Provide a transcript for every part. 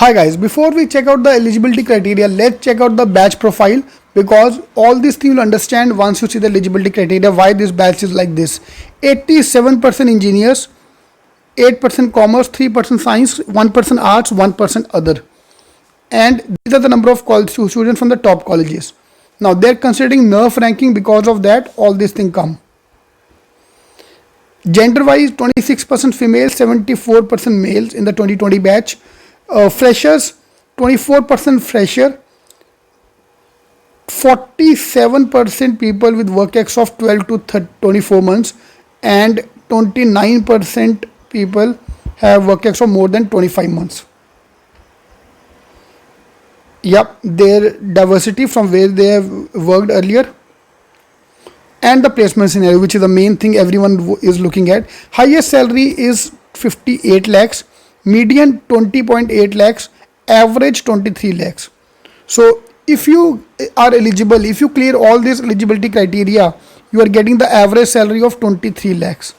Hi guys, before we check out the eligibility criteria, let's check out the batch profile because all these things you'll understand once you see the eligibility criteria why this batch is like this. 87% engineers, 8% commerce, 3% science, 1% arts, 1% other. And these are the number of students from the top colleges. Now they're considering NERF ranking, because of that all these things come. Gender wise, 26% females, 74% males in the 2020 batch. Freshers, 24% fresher, 47% people with work ex of 12 to 24 months, and 29% people have work ex of more than 25 months. Yep, their diversity from where they have worked earlier, and the placement scenario, which is the main thing everyone is looking at. Highest salary is 58 lakhs, median 20.8 lakhs, average 23 lakhs. So if you are eligible, if you clear all these eligibility criteria, you are getting the average salary of 23 lakhs.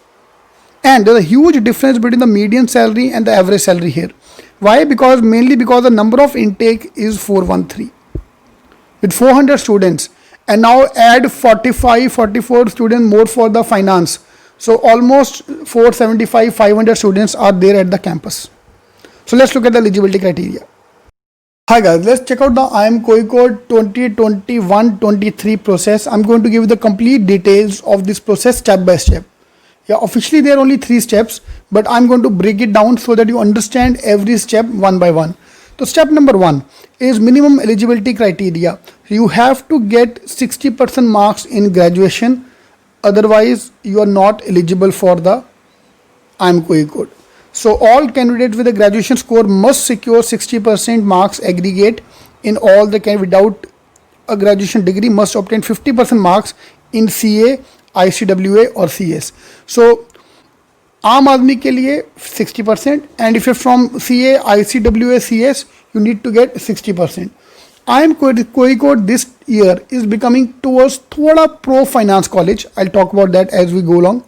And there's a huge difference between the median salary and the average salary here. Why? Because mainly because the number of intake is 413 with 400 students, and now add 44 students more for the finance. So almost 475, 500 students are there at the campus. So let's look at the eligibility criteria. Hi guys, let's check out the IIM Kozhikode 2021-23 process. I'm going to give you the complete details of this process step by step. Yeah, officially there are only 3 steps, but I'm going to break it down so that you understand every step one by one. So step number 1 is minimum eligibility criteria. You have to get 60% marks in graduation, otherwise you are not eligible for the IIM Kozhikode. So all candidates with a graduation score must secure 60% marks aggregate in all the without a graduation degree must obtain 50% marks in CA, ICWA or CS. So आम आदमी के लिए 60%, and if you're from CA, ICWA, CS, you need to get 60%. IIM Kozhikode this year is becoming towards thoda pro finance college. I'll talk about that as we go along.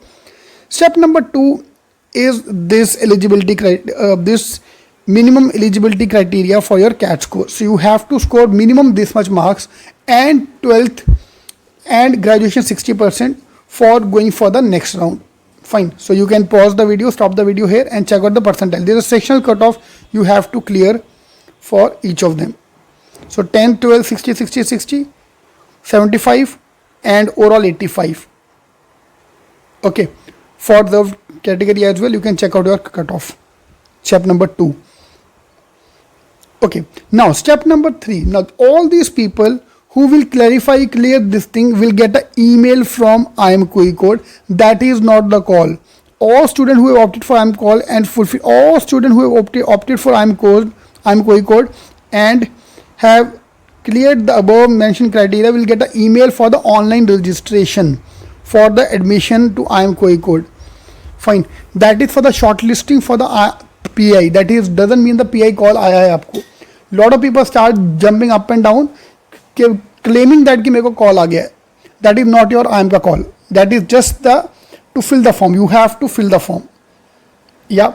Step number 2 is this this minimum eligibility criteria for your CAT score. So you have to score minimum this much marks and 12th and graduation 60% for going for the next round. Fine. So you can pause the video, stop the video here and check out the percentile. There is a sectional cutoff you have to clear for each of them. So 10, 12, 60, 60, 60, 75 and overall 85. Okay. For the category as well, you can check out your cutoff. Step number 2. Okay. Now step number 3. Now all these people who will clear this thing will get an email from IIM Kozhikode. That is not the call. All students who have opted for IIM call and fulfill, all students who have opted for IIM Kozhikode and have cleared the above mentioned criteria will get an email for the online registration for the admission to IIM Kozhikode. Fine. That is for the shortlisting for the PI. That is doesn't mean the PI call आया है आपको. Lot of people start jumping up and down claiming that कि मेरे को call आ गया है. That is not your IIM का call. That is just to fill the form. You have to fill the form. Yeah.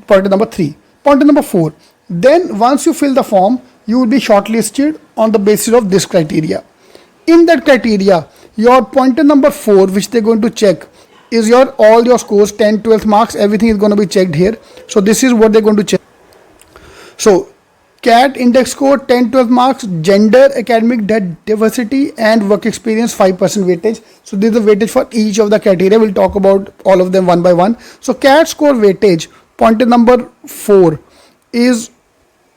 Point number 3. Point number 4. Then once you fill the form, you will be shortlisted on the basis of this criteria. In that criteria, your pointer number 4, which they're going to check, is all your scores, 10, 12 marks, everything is going to be checked here. So this is what they're going to check. So CAT index score 10, 12 marks, gender, academic diversity and work experience 5% weightage. So this is the weightage for each of the criteria. We'll talk about all of them one by one. So CAT score weightage, pointer number 4 is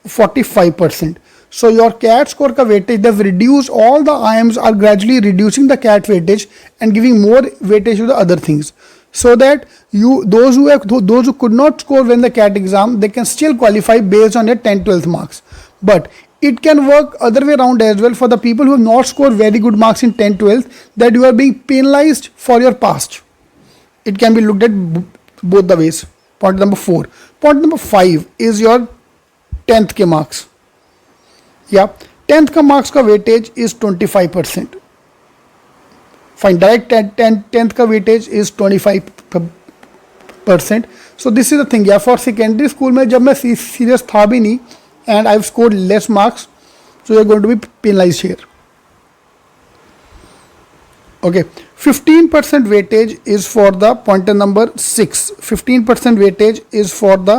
45%. So your CAT score ka weightage, they've reduced, all the IIMs are gradually reducing the CAT weightage and giving more weightage to the other things, so that those who could not score when the CAT exam, they can still qualify based on their 10, 12th marks. But it can work other way around as well for the people who have not scored very good marks in 10, 12th, that you are being penalized for your past. It can be looked at both the ways. Point number 4. Point number 5 is your 10th ke marks. Yeah, 10th ka marks ka weightage is 25%. Fine, direct 10th ka weightage is 25 percent. So this is the thing. या for secondary school में जब मैं serious था भी नहीं and I have scored less marks, so you are going to be penalised here. Okay, 15% weightage is for the pointer number 6. 15% weightage is for the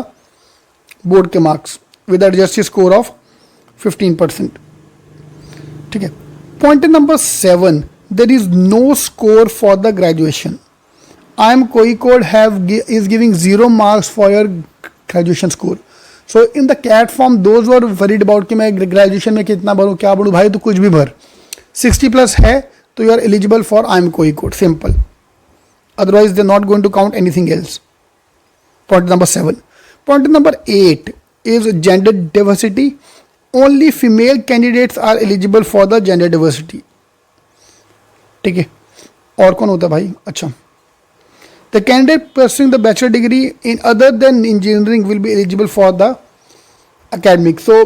board के marks with adjusted score of 15%. ठीक है. Pointer number 7, there is no score for the graduation. IIM Kozhikode is giving 0 marks for your graduation score. So in the CAT form, those who are worried about कि मैं graduation में कितना भरूँ क्या भरूँ, भाई तो कुछ भी भर. 60 plus है तो you are eligible for IIM Kozhikode. Simple. Otherwise they are not going to count anything else. Point number 7. Point number 8 is gender diversity. Only female candidates are eligible for the gender diversity. ठीक है. और कौन होता है भाई? अच्छा. The candidate pursuing the bachelor degree in other than engineering will be eligible for the academic. So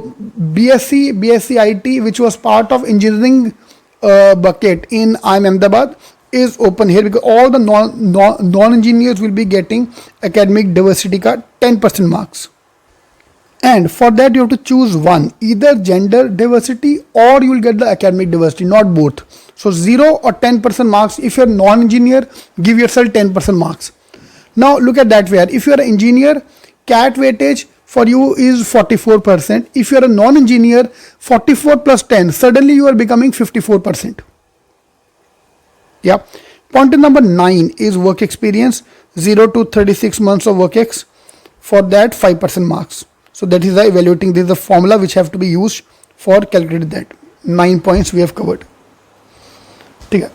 BSc IT, which was part of engineering bucket in IIM Ahmedabad, is open here because all the non-engineers will be getting academic diversity ka 10% marks. And for that you have to choose one, either gender diversity or you will get the academic diversity, not both. So 0 or 10% marks. If you are non-engineer, give yourself 10% marks. Now look at that way. If you are an engineer, CAT weightage for you is 44%. If you are a non-engineer, 44 plus 10, suddenly you are becoming 54%. Yeah. Point number 9 is work experience, 0 to 36 months of work ex. For that 5% marks. So that is the evaluating, this is the formula which have to be used for calculating that. 9 points we have covered. ठीक है.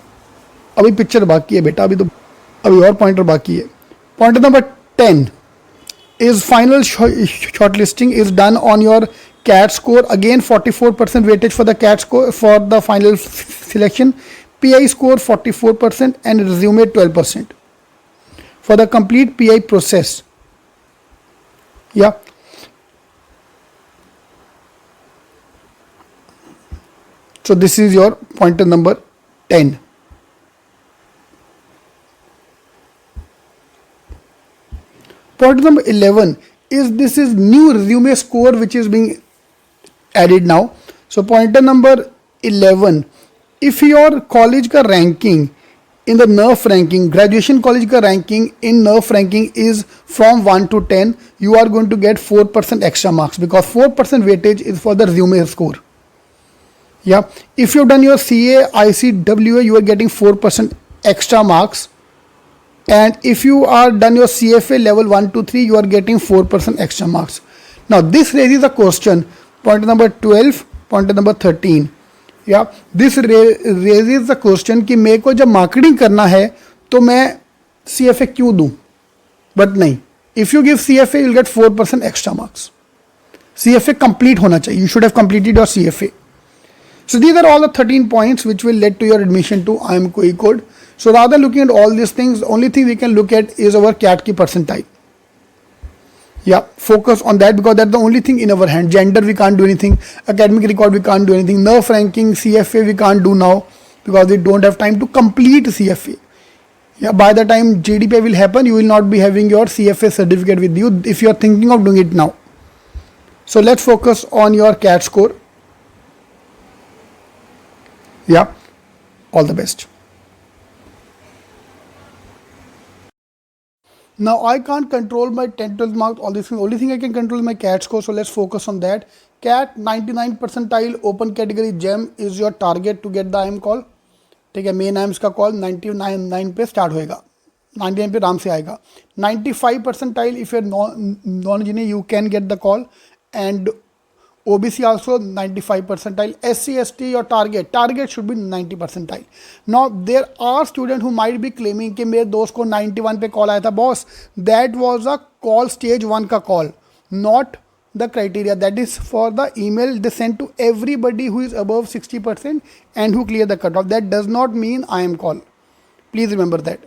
अभी picture बाकी है बेटा, अभी और pointer बाकी है. Pointer number 10 is final shortlisting is done on your CAT score. Again 44% weightage for the CAT score for the final selection. PI score 44% and resume 12% for the complete PI process. Yeah. So this is your pointer number 10. Point number 11 is this is new resume score which is being added now. So pointer number 11, if your college ka ranking in the NERF ranking, graduation college ka ranking in NERF ranking is from 1 to 10, you are going to get 4% extra marks because 4% weightage is for the resume score. Yeah, if you've done your CA, ICWA, you are getting 4% extra marks. And if you are done your CFA level 1 to 3, you are getting 4% extra marks. Now this raises a question, point number 12, point number 13. Yeah, this raises the question कि मेरे को जब marketing करना है तो मैं CFA क्यों दूँ? But नहीं, if you give CFA, you'll get 4% extra marks. CFA complete होना चाहिए. You should have completed your CFA. So these are all the 13 points which will lead to your admission to IIM Kozhikode. So rather than looking at all these things, the only thing we can look at is our CAT ki percentile. Yeah, focus on that because that's the only thing in our hand. Gender we can't do anything, academic record we can't do anything, NERF ranking, CFA we can't do now because we don't have time to complete CFA. Yeah, by the time GDPI will happen, you will not be having your CFA certificate with you if you are thinking of doing it now. So let's focus on your CAT score. Yeah, all the best. Now I can't control my 10, 12 marks, all these things. Only thing I can control is my CAT score. So let's focus on that. CAT 99 percentile open category GEM is your target to get the IIM call. ठीक है, main IIMS का call 99 पे start होएगा, 99 पे आराम से आएगा. 95 percentile if you're non-engineer you can get the call, and OBC also 95 percentile. SC ST your target should be 90 percentile. Now there are students who might be claiming कि मेरे दोस्त को 91 पे कॉल आया था. Boss, that was a call stage 1 का call, not the criteria. That is for the email they send to everybody who is above 60% and who clear the cutoff. That does not mean IIM call. Please remember that.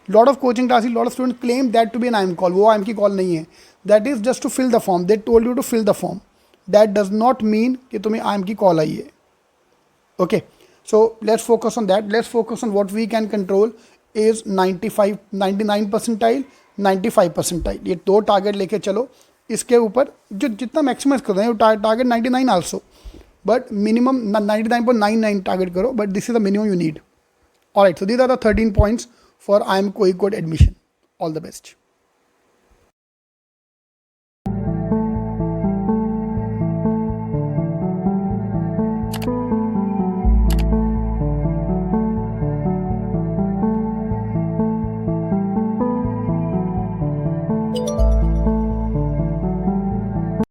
Lot of coaching classes, lot of students claim that to be an IIM call. वो IIM की call नहीं है. That is just to fill the form. They told you to fill the form. That does not mean कि तुम्हें IIM की call आई है. Okay. So let's focus on that. Let's focus on what we can control is 99 percentile, 95 percentile, ये 2 target लेके चलो. इसके ऊपर जो जितना मैक्सिमाइज कर रहे हैं target 99 also, but minimum 99.99 target करो, but this is the minimum you need. Alright, so these are the 13 points for IIM Kozhikode admission. All the best.